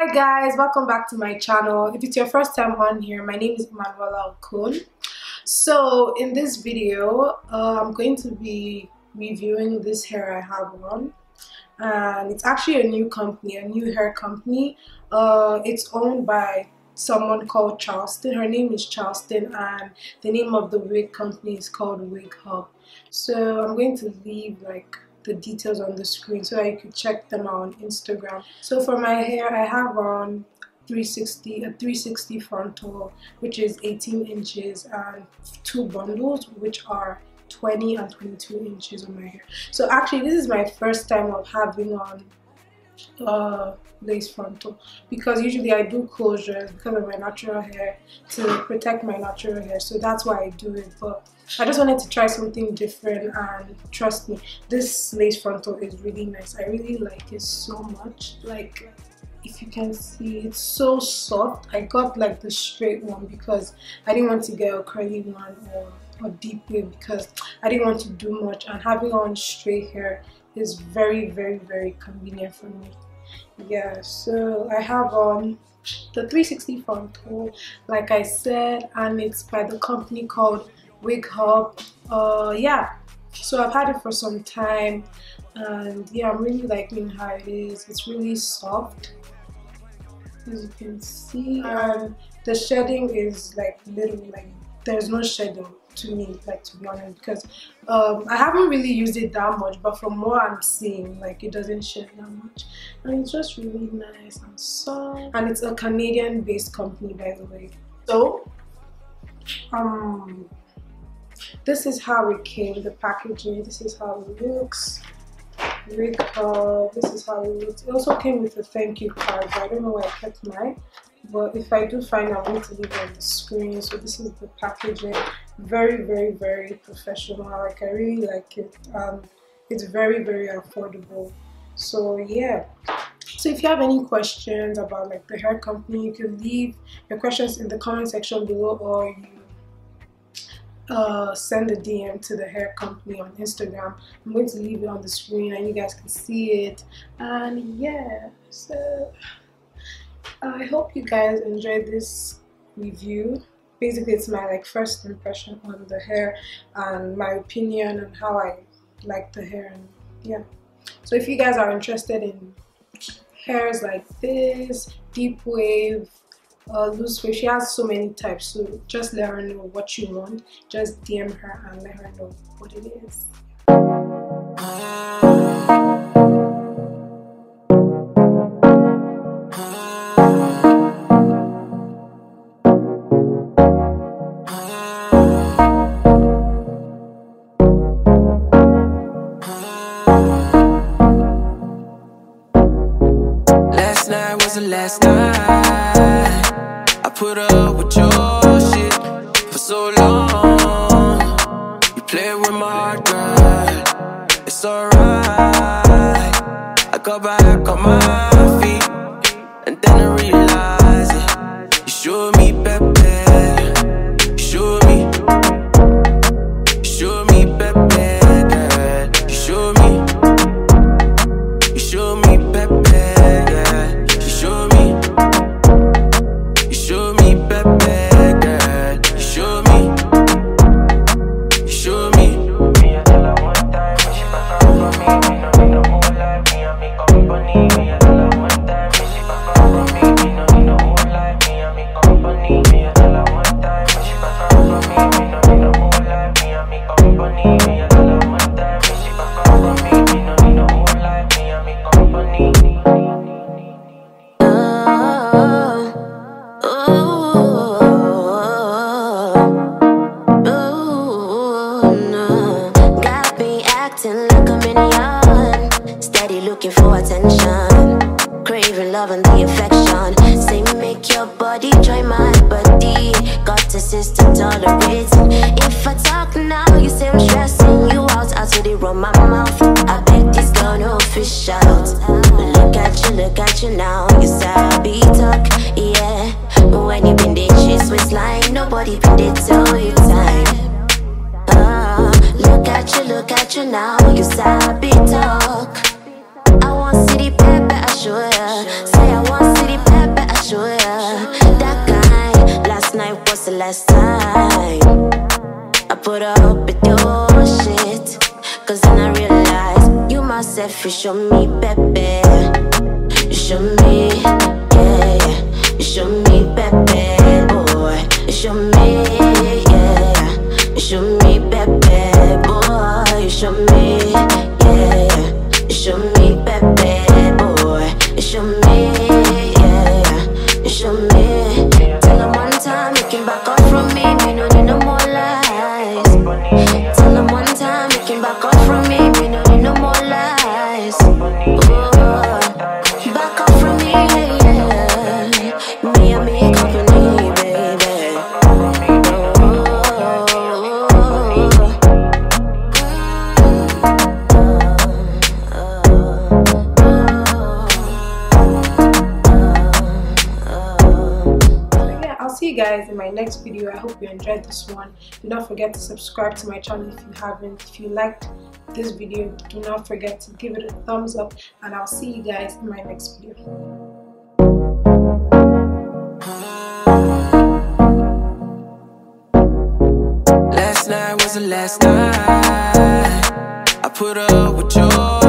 Hi guys, welcome back to my channel. If it's your first time on here, my name is Emmanuela Okon. So in this video, I'm going to be reviewing this hair I have on, and it's actually a new company, a new hair company. It's owned by someone called Charleston. Her name is Charleston, and the name of the wig company is called Wighub. So I'm going to leave the details on the screen so that you can check them out on Instagram. So for my hair, I have on a 360 frontal, which is 18 inches, and two bundles, which are 20 and 22 inches on my hair. So actually, this is my first time of having on lace frontal, because usually I do closures because of my natural hair, to protect my natural hair, so that's why I do it. But I just wanted to try something different, and trust me, this lace frontal is really nice. I really like it so much. Like, if you can see, it's so soft. I got the straight one because I didn't want to get a curly one or deep wave, because I didn't want to do much, and having on straight hair is very, very, very convenient for me. Yeah, so I have on the 360 frontal, like I said, and it's by the company called Wighub. Yeah, so I've had it for some time, and yeah, I'm really liking how it is. It's really soft, as you can see, and the shedding is there's no shedding to me, to be honest, because I haven't really used it that much, but from what I'm seeing, it doesn't shed that much, and it's just really nice and soft. And it's a Canadian based company, by the way. So this is how it came, the packaging. This is how it looks. This is how it looks. It also came with a thank you card, but I don't know where I kept mine, but if I do find, I'm going to leave it on the screen. So this is the packaging. Very, very, very professional. I really like it. It's very, very affordable. So yeah, so if you have any questions about the hair company, you can leave your questions in the comment section below, or you send a DM to the hair company on Instagram. I'm going to leave it on the screen and you guys can see it. And yeah, so I hope you guys enjoyed this review. Basically, it's my first impression on the hair and my opinion on how I like the hair. And yeah, so if you guys are interested in hairs like this, deep wave, loose wave, she has so many types, so just let her know what you want. Just DM her and let her know what it is. Last night was the last night I put up with your shit for so long. You play with my heart, girl. It's alright. I got back on my feet, and then I realized it. You showed me, baby. You showed me. You showed me, baby, girl. You showed me. You showed me, baby. Looking for attention, craving love and the affection. Say make your body join my body. Got a system tolerating. If I talk now, you say I'm stressing you out. I till they run my mouth. I bet this girl no fish out. Look at you now. You sabi talk, yeah. When you been there, chase waistline, nobody been there till you time. Look at you now. You sabi talk. I want city pepper, I show ya. Say I want city pepper. last time I put up with your shit. Cause then I realized you myself, you show me, baby. You show me, yeah. You show me, baby, boy. You show me, yeah. You show me, baby, boy. You show me, yeah. You show me, baby, boy. You show me, yeah. You show me. Tell them one time you can back up from me. Me no need no more lies. Tell them one time you can back up from me. Me no need no more lies. Oh, back up from me, yeah. Me and me company, baby. I'll see you guys in my next video. I hope you enjoyed this one. Do not forget to subscribe to my channel if you haven't. If you liked this video, do not forget to give it a thumbs up, and I'll see you guys in my next video. Last night was the last night I put up with your